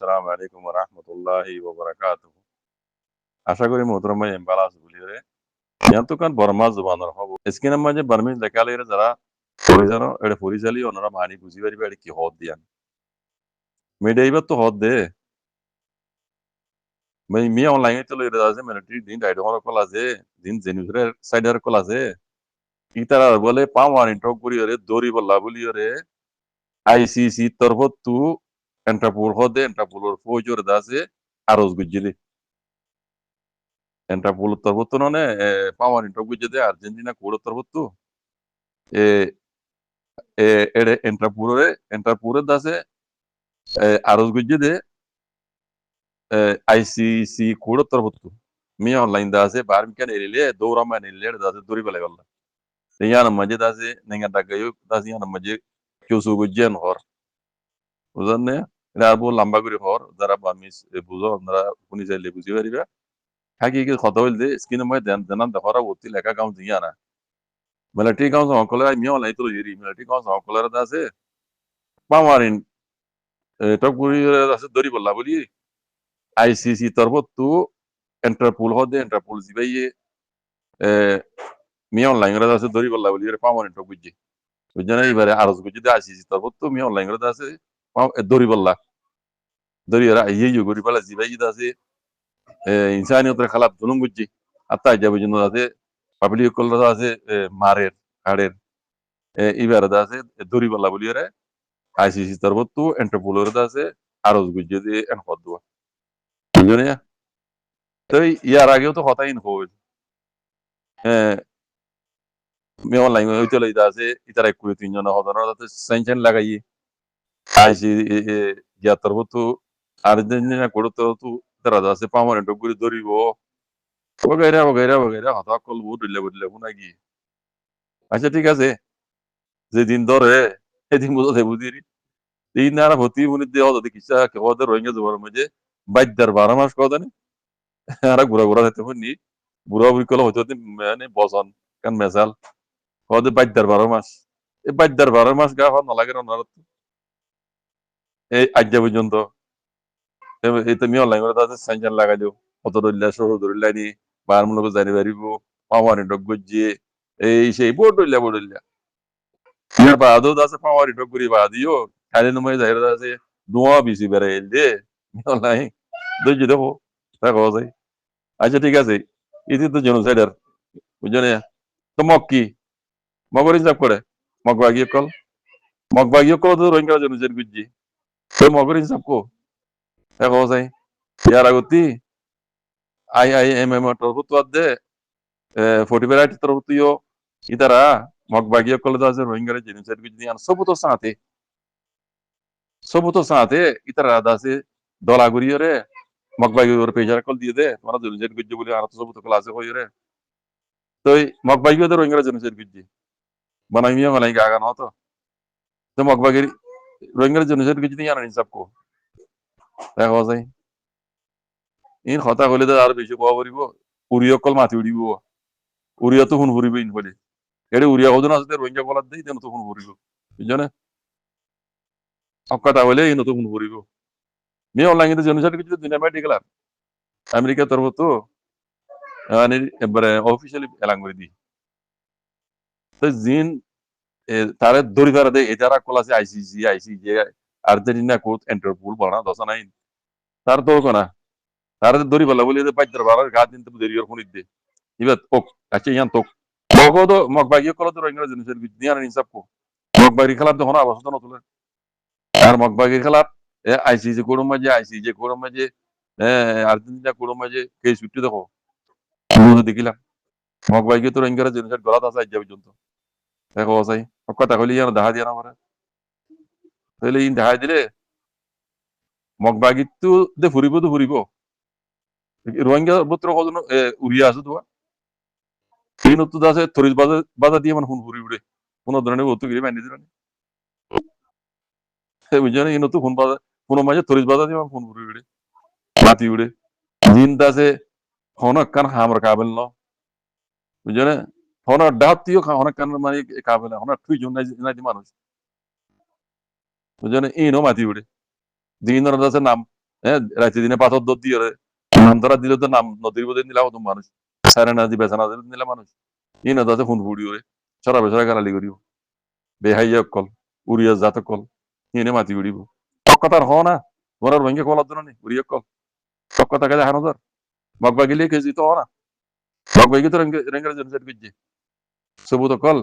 আসসালামু আলাইকুম ওয়া রাহমাতুল্লাহি ওয়া বারাকাতুহু। আশা করি মোহতরম ভাই ভালো আছে বলি রে। ইয়াতো কান বর্মা জুবানর হব। স্ক্রিনের মাঝে বার্মিজ লেখালে যারা পরিজানো এটা পরিচালি ওনারা মানি বুঝি পারিবে এটা কি হদ দিয়ান। মেডাইবার তো হদ দে। মানে মিয়া অনলাইনে তো লইরা আছে মিলিটারি দিন ডাইডো হর কল আছে দিন জেনুজের সাইডার কল আছে। ইতারা বলে পাওয়ার ইন্টক করি রে দড়ি বল্লা বলি রে আইসিসি তরফত তু এন্টারপোল হদে এন্টারপোলর ফৌজর দাসে আরজ গুজিলি। এন্টারপোল তরফত ননে পাওয়ার ইন্টক গুজে দে আর্জেন্টিনা কোড় তরফত এ এ এডে এন্টারপুরে দাসে আরজ গুজে দে আইসিসি কোড় তরফত মি অনলাইন দাসে বারমিকান এরিলে দৌরামান এরিলে দাসে দড়ি বেলা গল্লা ইয়ানা মাঝে দাসে নেঙ্গা দাগায়ু দাসে ইয়ানা মাঝে কিউসু গুজেন হর বুঝানে এটা আবু লম্বা করে হর যারা বামিস বুঝো আপনারা শুনি চাইলে বুঝি পারিবা থাকি কি কথা হইল দে স্কিনে মই দেনান দেখরা অতি লেখা গাঁও জিয়া না মিলিটারি গাঁও সকলে মি অনলাইন তো ইরি মিলিটারি গাঁও সকলে দাসে পাওয়ারিন টক গুড়ি আছে দড়ি বললা বলি আইসিসি তরফত তু এন্টারপোল হদে এন্টারপোল জিবাইয়ে মি অনলাইন রে আছে দড়ি বললা বলি পাওয়ারিন টক বুঝি বুঝনা এবারে আরজ বুঝি দে আইসিসি তরফত তু মি অনলাইন রে আছে দড়ি বললা দড়ি রা ইয়ে গুড়ি বলা জিবাইয়ে আছে ইনসানিয়তের খালাপ জুলুম বুঝি আত্মা যাবে জন্য আছে পাবলিক কল আছে মারের হাড়ের এবারে আছে দড়ি বললা বলি রে আইসিসি তরফত তু এন্টারপোল রে আছে আরজ বুঝি দে এন হদুয়া বুঝনে তো ইয়ার আগেও তো কথাই হইল মি অনলাইন হইতে লইতা আছে ইতারা একুই তিনজন হদর সেনশন লাগাই আইসি ইয়া তরফত আর্জেন্টিনা কোড় তরফত তারা আছে পার্মানেন্ট গুলি ধরিব বগেরা হতা কলবো দিলে নাকি আচ্ছা ঠিক আছে যেদিন ধরে সেদিন বুঝতে বুঝিরি তিন নারা ভর্তি মুনি দেহ যদি কিসা কেবল রোহিঙ্গা জোয়ার মাঝে বাইদার 12 মাস কথা নি আর ঘুরা যেতে পারি বুড়া বুড়ি কল হয়তো মানে বসন কান মেজাল কদে বাইদার 12 মাস এই বাইদার 12 মাস গা হওয়ার নালাগে ওনার এই আজ পর্যন্ত এই তুমি অনলাইন করে তাদের সাইনজান লাগাই দিও অত দরিল্লা সহ দরিল্লা নি বার মূলক জানি পারিব পাওয়ারি ডক গজ্জে এই সেই বড় দরিল্লা ইয়ার বাদও আছে পাওয়ারি ডক করি বাদিও খালি নময় জাহির আছে দোয়া বিসি বেড়ে দে অনলাইন দইজি দেখো দেখো যাই আচ্ছা ঠিক আছে ইতি তো জেনোসাইডার বুঝলে তো মগ কি মগর হিসাব করে মগবাগিয়ে কল তো রোহিঙ্গা জেনোসাইড গুজি তো মগর হিসাব কো দেখো যাই ইয়ার আগতি IIMM তরফত দে 40 তরফতিও ইতারা মগবাগিয়ে কল তো আছে রোহিঙ্গা জেনোসাইড গুজি আন সবুতো সাথে ইতারা দাসে দলাগুড়িয়ে রে মগবাগি ওর পেজার কল দিয়ে দে তোমরা জেনোসাইড গুজি বলে আর তো সবুতো ক্লাসে হই রে তো মগবাগিয়ে তো রোহিঙ্গা জেনোসাইড গুজি বানাই মিয়া বানাই গা গান হতো তো মগবাগির রোহিঙ্গা জেনোসাইড গুজি দিয়ে আনা হিসাব কো দেখো যাই ইন কথা কইলে তো আর বেশি কোয়া করিব উড়িয় কল মাতি উড়িব উড়িয়া তো হুন ফুরিব ইন বলে এড়ে উড়িয়া ওজন আছে রোহিঙ্গা বলার দেই তেন তো হুন ফুরিব বুঝছনে কথা বলে ইন তো হুন ফুরিব মি অনলাইন তো জেনোসাইড গুজি দুনিয়া মাই ডিগলা আমেরিকা তরফ তো মানে এবারে অফিশিয়ালি এলান করে দি তো জিন তারে দড়ি ধরা দেয় এটারা কল আছে আইসিসি আর্জেন্টিনা কোর্ট এন্টারপোল বানা দশা নাই তার তো কোনা তার দড়ি বলা বলি বাইদার বাবার গা দিন তো দেরি কোন দে ইবা ওক আচ্ছা ইয়ান তো মগো তো মগবাগি কল তো রঙের জিনিস দিয়ার হিসাব কো মগবাগি খেলাপ তো হনা অবস্থা নতুন আর মগবাগি খেলাপ আইসিসি কোড় মাঝে আর্জেন্টিনা কোড় মাঝে কে ছুটি দেখো দেখিলাম মগবাগি তো রঙের জিনিস গলাত আছে আজ পর্যন্ত দেখো চাই কথা কইলি ইয়ান দেখা দিয়া না আমার তাহলে ইন দেখা দিলে মগবাগি তো ফুরিব রোহিঙ্গা বত্র কজন উড়িয়া আছে তো এই নতুন আছে থরিস বাজা দিয়ে মানে ফোন ফুরি উড়ে কোন ধরনের বস্তু গিয়ে বানিয়ে দিল বুঝছো না এই নতুন ফোন বাজা কোন মাঝে থরিস বাজা দিয়ে ফোন ফুরি উড়ে মাতি উড়ে জিন আছে হনক কান হামর কাবেল ন বুঝছো না হনক ডাহাতিও হনক কান মানে কাবেল হনক তুই জন নাই মানুষ বুঝছো না ইনো মাতি উড়ে জিন আছে নাম রাতে দিনে পাথর দর দিয়ে নাম ধরা দিলে তো নাম নদীর মধ্যে নিলাম তো মানুষ সারে না দি বেচা না দিলে নিলাম মানুষ ই না তাতে ফোন ফুড়ি হয়ে সরা বেসরা গালালি করিব বেহাইয়া কল উড়িয়া জাত কল ইনে মাতি উড়িব কথার হ না ঘরের ভেঙে কলার জন্য নেই উড়িয়া কল কথা কাজে হানো ধর বাগবা গেলে কেজি তো না বাগবাইকে তো রেঙ্গের জন্য সেট করছে সবুত কল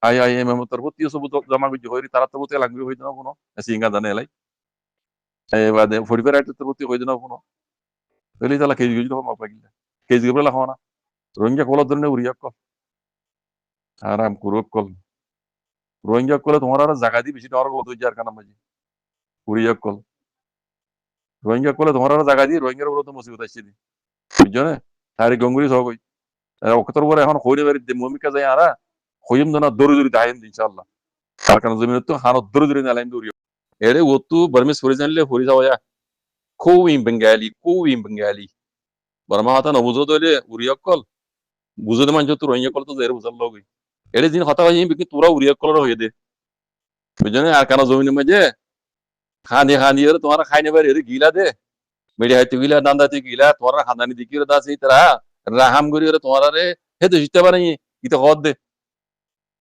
আই এম তোর প্রতি সবুত জমা করছে হইরি তারা তো প্রতি লাগবে হইতো না কোনো সিঙ্গা জানে এলাই বাদে ফরিফের আইতে তোর প্রতি হইতো না কোনো তাহলে তালা কেজি কেজি তখন বাগবা গিলে কেজি করে লাখ না রোহিঙ্গা কলার জন্য উড়িয়া কল আরাম কুরক কল রোহিঙ্গা কলে তোমার আর জায়গা দিয়ে বেশি টাওয়ার গলত হয়ে যার কানা মাঝে উড়িয়া কল রোহিঙ্গা কলে তোমার আর জায়গা দিয়ে রোহিঙ্গার উপরে তো মুসিবত আসছে দি বুঝছো না তারি গঙ্গুরি সহ কই ওকতর পরে এখন হইরে বাড়ি মমিকা যায় আরা হইম না দৌড়ি দৌড়ি দাইম ইনশাআল্লাহ তার কারণ জমিন তো হানো দৌড়ি দৌড়ি নালাইম দৌড়ি এরে ও তো বর্মিস ফরি জানলে ফরি যাওয়া খুবই বেঙ্গালি বর্মা হাতা নবুঝো দলে উড়িয়া কল বুঝো দে মানছো তো রোহিঙ্গা কল তো এর বুঝাল লগই এরে দিন হতা হয় বিকি তোরা উড়িয়া কলর হয়ে দে বুঝছো না আর কারণ জমিনের মাঝে খানি খানি এর তোমার খাই নেবার এর গিলা দে মেডি হাইতে গিলা দান্দাতে গিলা তোমার খানদানি দিকিরে দাসি তারা রাহাম গরি এর তোমার রে হে দেশিতে বানাই ইতে হদ দে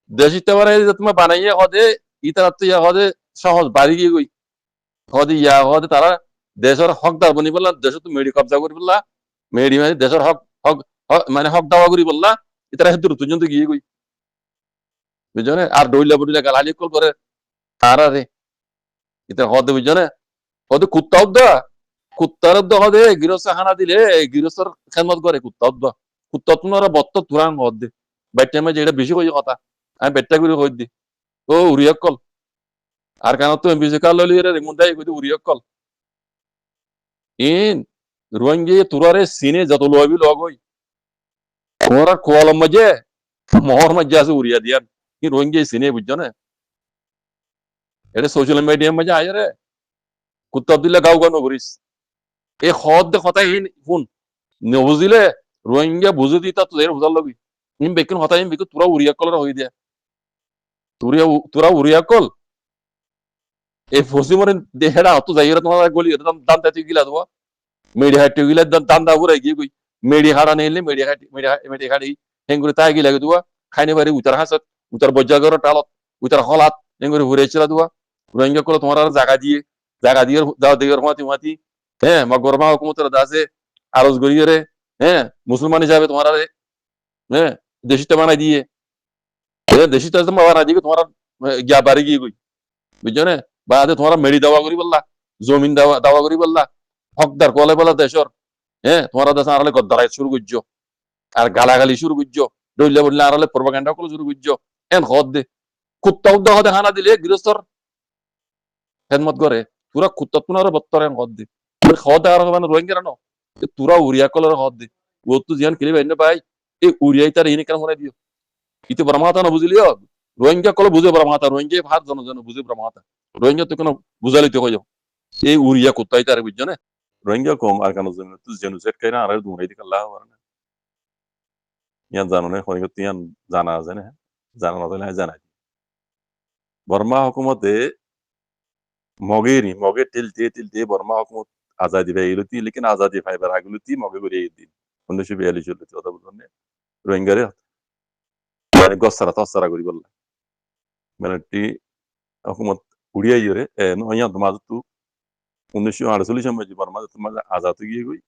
দেশিতে বানাই তোমার বানাইয়ে হদে ইতার তো ইয়া হদে সহজ বাড়ি গিয়ে গই হদে ইয়া হদে তারা দেশের হকদার বনি বললা দেশ তো মেডি কবজা করি বললা মেডি মানে দেশের হক হক মানে হক দাওয়া করি বললা ইতারা হেতু তুজন্ত গিয়ে গই বুঝছো না আর ডইলা বডিলা গালালি কল করে আর আরে ইতার হদে বুঝছো না হদে কুত্তাও দা কুত্তার হদে গৃহস্থ খানা দিলে গৃহস্থর খেদমত করে কুত্তাও দা কুত্তা তোমার বত্ত তুরাং হদে বাইটা মে যেটা বেশি কই কথা আমি বেটটা করে কই দি ও উড়িয়া কল আর কেন তো এমবিসি কাল ললি রে মুন্দাই কই উড়িয়া কল ইন রোহিঙ্গা তুরারে সিনে যত লবি লগই ওরা কোয়ালম মাঝে মোহর মাঝে আছে উড়িয়া দিয়ার কি রোহিঙ্গা সিনে বুঝছো না এটা সোশ্যাল মিডিয়া মাঝে আয় রে কুত্তা দিলে গাও গাও নগরিস এই হদ দে কথা হিন শুন নবুজিলে রোহিঙ্গা বুঝে দিতা তো এর বুঝার লগি ইম বেকিন কথা ইম বেকিন তোরা উড়িয়া কলর হই দিয়া তোরা উড়িয়া কল এই ফসিমরে দেহেরা হতো যাইরা তোমার গলি দান তাতে গিলা দোয়া মেডি হাটে গিলা দান দা উড়াই গিয়ে কই মেডি হাড়া নেলে মেডি হাড়ি হেঙ্গুরে তাই গিলা দোয়া খাইনে বাড়ি উতার হাসত উতার বজ্জাগর টালত উতার হলাত হেঙ্গুরে ঘুরে ছিল দোয়া রোহিঙ্গা কল তোমার আর জায়গা দিয়ে দাও দেগর মাতি হ্যাঁ মগরমা হুকুমতের দাসে আরজ গড়িয়ে রে হ্যাঁ মুসলমান হিসাবে তোমার হ্যাঁ দেশিটা বানাই দিয়ে দেশিটা বানাই দিবে তোমার গিয়া বাড়ি গিয়ে কই বুঝছো না বাদে তোমার মেডি দাওয়া করি বললা জমিন দাওয়া করি বললা হকদার কলে বলা দেশর হ্যাঁ তোমার দেশ আড়ালে গদ্দারাই শুরু করছো আর গালাগালি শুরু করছো ডইলে বললে আড়ালে প্রপাগান্ডা করে শুরু করছো এন হদ দে কুত্তা উদ্দা হদে হানা দিলে গৃহস্থর খেদমত করে তোরা কুত্তা তুনার বত্তর এন হদ দে হদ আর মানে রোহিঙ্গা ন তোরা উড়িয়া কলের হদ দে ও তো জিয়ান খেলিবে এনে ভাই এই উড়িয়াই তার ইনি কেন মনে দিও ইতে ব্রহ্মাতা না বুঝলিও রোহিঙ্গা কলে বুঝে ব্রহ্মাতা রোহিঙ্গা ভাত জন বুঝে ব্রহ্মাতা রোহিঙ্গা তো কোনো বুঝালিতে হয়ে যাও এই উড়িয়া কোথায় তার বুঝছো না রোহিঙ্গা কম আর কেন জন্য তুই জেনুসাইড কাইনা আর দুনাই দিকে আল্লাহ না ইয়ান জানো না রোহিঙ্গা তুই ইয়ান জানা আছে না জানা না তাহলে জানাই বর্মা হুকুমতে মগে টিলতে বর্মা হুকুমত আজাদি ভাই এলুতি লেকিন আজাদি ফাইবার আগলুতি মগে করে এই দিন 1942 চলতে কথা বলছেন রোহিঙ্গারে মানে গসরা তসরা করি বললা মানে হুকুমত উড়িয়াই রে নয়া তোমার তো 1948 সময় যে বর্মা তোমার আজাদ গিয়ে গই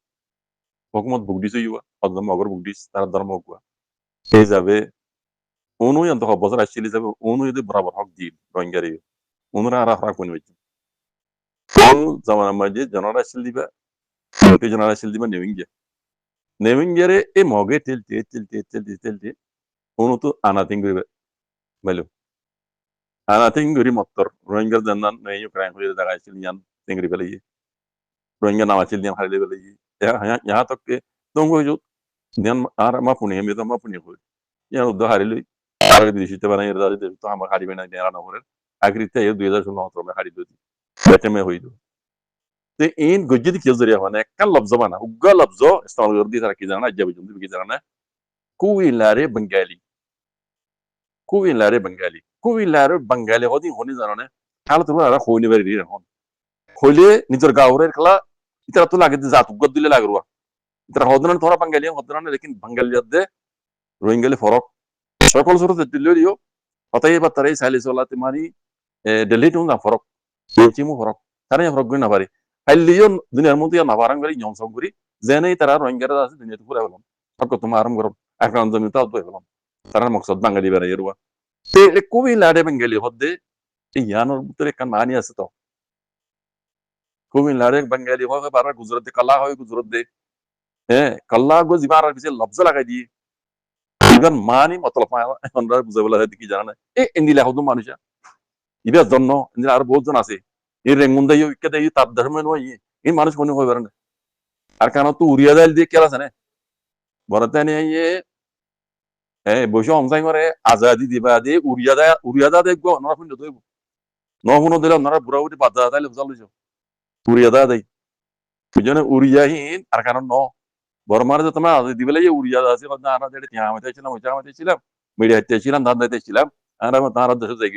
হুকুমত বুকডিস হইবা অদম মগর বুকডিস তার ধর্ম হকুয়া সেই যাবে অনু অন্ত বছর আসছিল যাবে অনু যদি বরাবর হক দি রোহিঙ্গারে অনুরা আর হারা কোন হইছে অনু জামানা মাঝে জনরা আসছিল দিবা ওকে জনরা আসছিল দিবা নেভিঙ্গিয়ারে এই মগে তেলতে অনু তো আনাতিং করিবে বাইলো আনাতিং করি মত্তর রোহিঙ্গার জান্নান নেই ইউক্রেন হয়ে জায়গা আসছিল ইয়ান তিংরি ফেলে রোহিঙ্গা নাম আছিল দিয়ান হারিলে ফেলে यहाँ तक के dongo jo দিয়ান আর মা পুনি আমি তো মা পুনি কই ইয়ান উদ্দ হারিলই আগে দিশিতে বানাই রাজি দে তো আমার হারিবে না দেয়া না করে আগরিতে 2016 মে হারি দিই বেটে মে হইলো তে ইন গজ্জিদি কি জরিয়া মানে একটা লফজ বানা উগ্গা লফজ ইস্তেমাল করদি তারা কি জানা আজ্জাবি জুমদি কি জানা কুইলারে বাঙালি হদি হনি জানা না হালত বড় খইনি বাড়ি রে হন খইলে নিজের গাওরের খেলা itara tu lagi zat god dile lagruwa itara hodran thora bangali hodran lekin bangali de rohingya forok সকল সুরতে দিলেও কথাই বার্তারে সাইলে চলাতে মারি দিল্লি টুং না ফরক চিমু ফরক তারা ফরক গই না পারে খাইলিও দুনিয়ার মধ্যে না বারাং করি নিয়ম সব করি জেনেই তারা রোহিঙ্গারা আছে দুনিয়াতে পুরা হলাম সব তোমার আরাম করব এখন জমি তাও তো হলাম তারা মকসদ বাঙালি বেড়াই এরুয়া তে কবি লাড়ে বাঙালি হদ্দে এই ইয়ানোর ভিতরে কান মানি আছে তো কবি লাড়ে বাঙালি হয় বারা গুজরাট দে কালা হয় গুজরাট দে হ্যাঁ কাল্লা গো জিবার পিছে লফজ লাগাই দিয়ে ইগান মানি মতলব আমরা বুঝে বলা হয় কি জানা না এই ইন্দিলা হদু মানুষা ইবার জন্য ইন্দিলা আর বহুত জন আছে এই রেঙ্গুন্দা ইউ ইকে দেই তার ধর্ম নয় এই মানুষ কোন হইবার না আর কেন তো উড়িয়া দাইল দিয়ে কেলা জানে বড়তে নিয়ে বসে অমসাই করে আজাদি দিবা দিয়ে উড়িয়া দা দেখবো নরা ফুন্ড দইব নহুনো দিলে নরা বুড়া উঠে বাদ দা তাইলে বুঝাল লইছো উড়িয়া দা দেই বুঝনে উড়িয়াহীন আর কারণ ন বর্মার যে তোমার দিবেলে যে উড়িয়া আছে কথা আমরা যেটা তিয়া আমাতে ছিলাম ওইটা আমাতে ছিলাম মিডিয়াতে ছিলাম ধান্দাতে ছিলাম আমরা তার দেশে যাই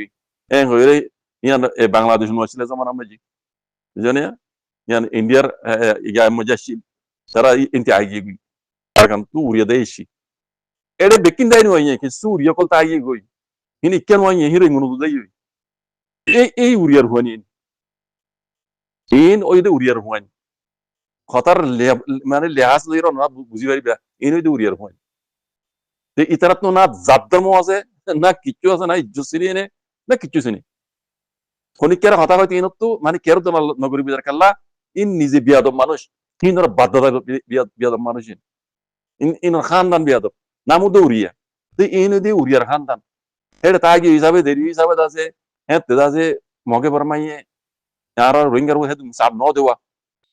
হইরে ইয়ান বাংলাদেশ নছিল যেমন আমরা জি বুঝনে ইয়ান ইন্ডিয়ার ইয়া মুজাশিল তারা ইনতে আগে গই আর কারণ তু উড়িয়া দেইছি এডে বেকিন দাইনি হইয়ে কি সুরিয়া কলতা আগে গই ইনি কেন হইয়ে হিরে মনু যাই এই উড়িয়ার হুয়ানি ইন ওই দে উড়িয়ার হুয়ানি খতার মানে লেহাজ লইর না বুঝি পারিবা ইন ওই দে উড়িয়ার হুয়ানি তে ইতারাত না জাত ধর্ম আছে না কিচ্ছু আছে না ইজ্জত চিনি নে না কিচ্ছু চিনি খনিকের কথা হয়তো ইনতো মানে কের তো নগরী বিদার কাল্লা ইন নিজে বিয়াদব মানুষ ইনর বাধ্যতা বিয়াদব মানুষ ইনর খানদান বিয়াদব নামু দে উড়িয়া তে ইন দে উড়িয়ার খানদান এটা তাগি হিসাবে দেরি হিসাবে আছে হ্যাঁ তে আছে মগে বরমাইয়ে আর রোহিঙ্গার হেদ সাব ন দেওয়া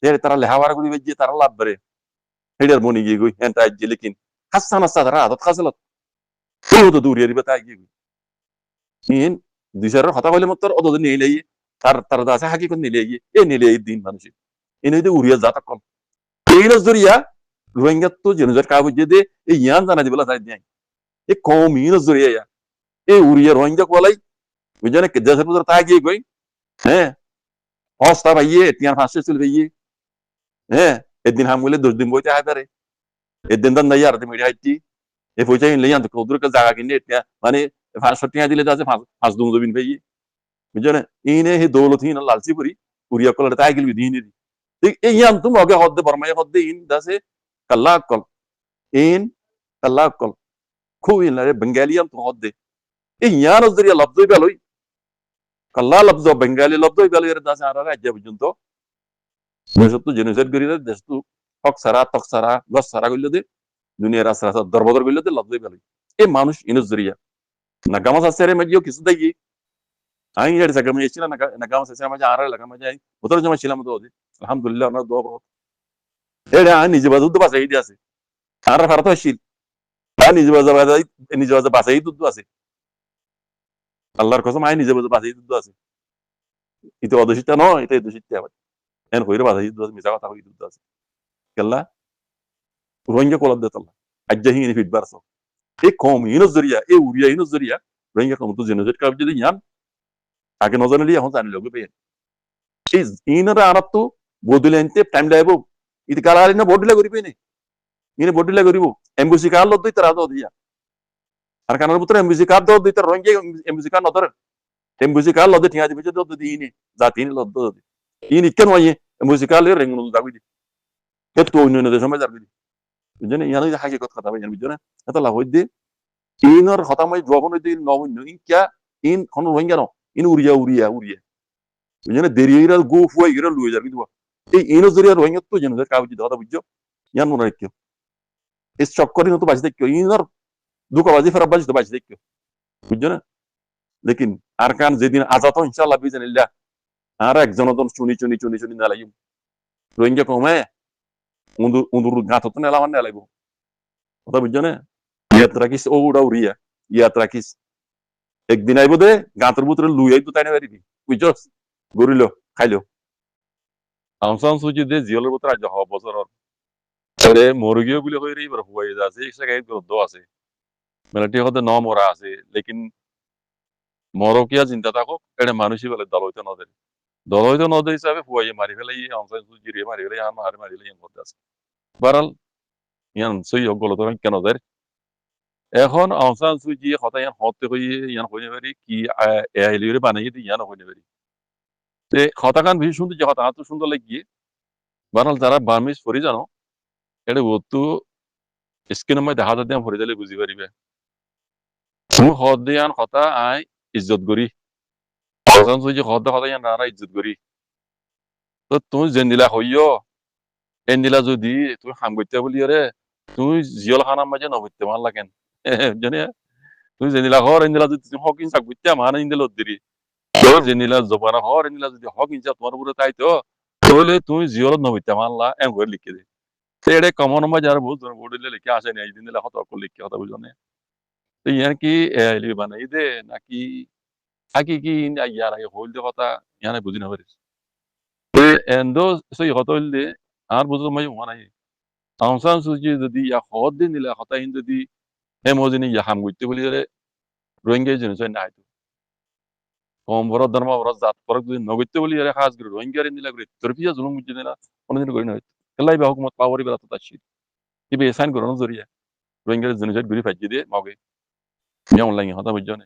এর তারা লেহাওয়ার গুলি বেজে তারা লাভ বেরে হেডার মনি গিয়ে গই হ্যাঁ তাই লেকিন হাসান হাসা তারা আদত খাসলত তো দূরিয়ে দিবে তাই গিয়ে ইন দুইশারের কথা কইলে মত অত নিয়ে লই তার তার দাসে হাকি কোন নিলে গিয়ে এ নিলে দিন মানুষ এনে দে উড়িয়া জাতা কম এই নজরিয়া রোহিঙ্গা তো জেনুজার কাগজ দে এই ইয়ান জানা দিবলা তাই দেয় এ কম ই নজরিয়া এ উড়িয়া রোহিঙ্গা কোলাই বুঝনে কে দেশের ভিতর তাই গিয়ে গই হ্যাঁ হস্তা ভাইয়ে তিয়ান ফাঁসে চলে ভাইয়ে হ্যাঁ এদিন হামগুলে 10 দিন বইতে আয় পারে এদিন দান নাই আর মিডিয়া হাইতি এ পয়সা ইন লইয়ান তো কদুর কা জায়গা কিনে এটা মানে 500 টাকা দিলে যাচ্ছে 5 দুম জবিন ভাইয়ে বুঝনে ইনে হে দৌলত হিন লালচি পুরি উড়িয়া কলটা তাই গিল দিন ঠিক এই ইয়ান তুমি আগে হদ্দে বর্মাই হদ্দে ইন দাসে কাল্লা কল ইন কাল্লা কল খুবই না বেঙ্গালিয়ান তো হদ্দে এই ইয়ান জরিয়া লব্দই বেলই কাল্লা লব্দ বেঙ্গালি লব্দই বেলই এর দাসে আর রাজ্য পর্যন্ত দেশ তো জেনোসাইড করিলে দেশ তো হক সারা তক সারা গস সারা কইলে দে দুনিয়ার রাস্তা রাস্তা দরবদর কইলে দে লব্দই বেলই এই মানুষ ইনস জরিয়া নাগামাস আসরে মজিও কিছু দেই আই এর জায়গা মে ছিল নাগামাস আসরে মজা আর লাগা মজা ওতর জমা ছিলাম তো আলহামদুলিল্লাহ আমরা দোয়া করব এটা নিজে বাজু তো বাসাই দি আছে আর ফারত আসিল নিজে বাজু বাসাই দুধ আছে আল্লাহর কসম আই নিজে বাজু বাসাই দুধ আছে এটা অদোষিতা নয় এটা দোষিতা আবার এন কইরে বাসাই দুধ আছে মিছা কথা কই দুধ আছে কেল্লা রোহিঙ্গা কোলাদ দেতলা আজ্জাহি ইনি ফিডবার সো এই কম ইনস জরিয়া এই উড়িয়া ইনস জরিয়া রোহিঙ্গা কম তো জেনোসাইড কাব যদি ইয়ান আগে নজর নিলি এখন জানি লগে পেন এই ইনরা আরাত তো বদলে আনতে টাইম লাইব ইতি কালারি না বদলে করিবে নি ইনি বদলে করিব এমবিসি কার্ড লদ দিতে রাত দিয়া আর কানার পুত্র এমবিসি কার্ড দদ দিতে রোহিঙ্গা এমবিসি কার্ড নদর এমবিসি কার্ড লদ ঠিয়া দিবে দদ দি ইনি জাতি ইনি লদ দদ ইনি কেন ওই এমবিসি কার্ড লে রেঙ্গুন দাবি দি এত অন্য দেশ সময় যাবি বুঝছেন ইয়ানো হাকি কথা ভাই বুঝছেন এত লাভ হইতে ইনর হতামই জবন হইতে নবন্য ইন কিয়া ইন কোন রোহিঙ্গা ন ইন উড়িয়া বুঝছেন দেরি ইরা গো ফুয়া ইরা লুই যাবি দিবা এই ইনো জরিয়া রোহিঙ্গা তো জানো কাগজ দাদা বুঝছো ইয়ান মনে রাখিও এই চক্করি তো বাঁচতে কিও ইনর দুঃখবাজি ফেরা বাঁচতে বাঁচতে কিও বুঝছো না লেকিন আর কান যেদিন আজাত ইনশাআল্লাহ বিজানিল্লাহ আর একজন চুনি না লাগিম রোহিঙ্গা কমে উন্দুর গাঁত তো নেলা মানে লাগবো কথা বুঝছো না ইয়াত রাখিস ও উড়া উড়িয়া ইয়াত রাখিস একদিন আইব দে গাঁতের ভিতরে লুই আইতো তাই না পারিবি বুঝছো গরিল খাইলো আনসান সুজি দে জিওলের ভিতরে আজ হওয়া বছর আরে মুরগিও বলে হয়ে রে হুয়াই আছে এক জায়গায় গদ্দ আছে মেলাটি হতে ন মরা আছে লেকিন মরকিয়া চিন্তা থাকো এটা মানুষই বলে দল হইতে না দল হয়তো নদ হিসাবে ফুয়াইয়ে মারি ফেলাই অংশান সুজিরে মারি ফেলাই আর মারি মারি ফেলাই মধ্যে আছে বারাল ইয়ান সই গলত কেন দেয় এখন অংশান সুজি কথা ইয়ান হতে হইয়ে ইয়ান হইনে পারি কি এআইলিরে বানাই দিয়ে ইয়ান হইনে পারি তে কথাকান বেশি সুন্দর যে কথা তো সুন্দর লাগিয়ে বারাল যারা বার্মিজ পড়ি জানো এটা বস্তু স্ক্রিনের মধ্যে হাজার দিয়ে ভরে দিলে বুঝি পারিবে তুমি হদ দিয়ান কথা আই ইজ্জত করি অংশান সুজি হদ কথা ইয়ান নারা ইজ্জত করি তো তুমি জেন্দিলা হইয় এন্দিলা যদি তুমি হাম করতে বলি রে তুমি জিয়ল খানার মাঝে নবইতে মার লাগেন জানি তুমি জেনিলা হর এন্দিলা যদি তুমি হক ইনসাক বুঝতে মানে ইন্দিলা দিরি তো জেনিলা জবানা হর এন্দিলা যদি হক ইনসা তোমার উপরে তাই তো তাহলে তুমি জিয়ল নবইতে মারলা এম করে লিখে দে এড়ে কমন মাঝে আর বহুত জন বড়িলে লিখে আসে নাই দিন দিলা হত অকল লিখে কথা বুঝনে তো ইয়ার কি এলি বানাই দে নাকি আকি কি ইয়ার আগে হইল দে কথা ইয়ানে বুঝি না পারিস এন্ডো সেই হত হইলে আর বুঝো মাই হওয়া নাই Aung San Suu Kyi যদি ইয়া হদ দিন দিলে হতা হিন যদি হে মজিনি ইয়া হাম গুইতে বলি রে রোহিঙ্গা জিনিস না হয়তো কম বড় ধর্ম বড় জাত পরক যদি নগইতে বলি রে খাস করে রোহিঙ্গা রে নিলা করে তরফিয়া জুলুম বুঝি না কোনদিন করি না এলাই বা হুকুমত পাওয়ারি বেলা তো তাছি ইবে সাইন করন জরিয়া রোহিঙ্গা জিনিস গুরি ফাজি দে মগে ইয়া অনলাইন হতা বুঝজনে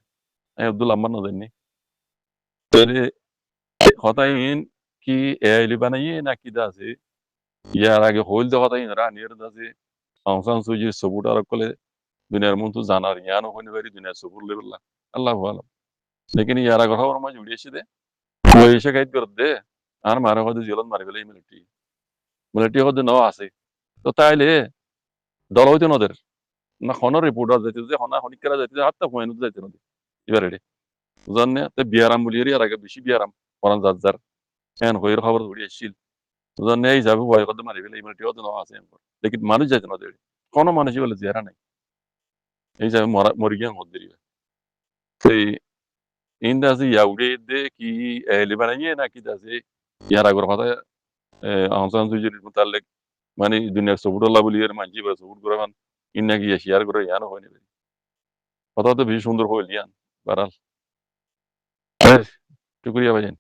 এই আব্দুল আম্মান না জানি তরে হতা হিন কি এআইলি বানাইয়ে না কি দাসে ইয়ার আগে হইল দে হতা হিন রা নির দাসে Aung San Suu Kyi সবুটার কলে দুনিয়ার মতো জানার জ্ঞানও হইতে পারি দুনিয়ার সবুর লেভেল আল্লাহ আলম লেকিন ইয়ারা কথা ওর মাঝে উড়িয়েছে দে এসে গাইড করে দে আর মারা হয়তো জেলত মারি ফেলে মিলিটারি মিলিটারি হয়তো ন আছে তো তাইলে দল হইতে নদের না হনর রিপোর্টার যাইতে যে হনা হনিকারা যাইতে হাতটা পয়েন্ট যাইতে নদী এবার রে জানে তে বিয়ারাম বলি আর আগে বেশি বিয়ারাম পরান যার এন হইর খবর উড়িয়েছিল জানে এই যাবে ভয় করতে মারি ফেলে মিলিটারি হয়তো ন আছে লেকিন মানুষ যাইতে নদী কোনো মানুষই বলে জিয়ারা নাই এই যাবে মরি গিয়ে মধ্যে সেই ইন্দাজি ইয়াউডে de ki libananye na ki dazi yara gor hata Aung San Suu Kyi mutallek mani dunya sobudallah boli yer manji ba sobud goran inna ki yashiyar gore yano hoyni beri কথা তো বেশি সুন্দর হইল ইয়ান বারাল শুক্রিয়া ভাইজান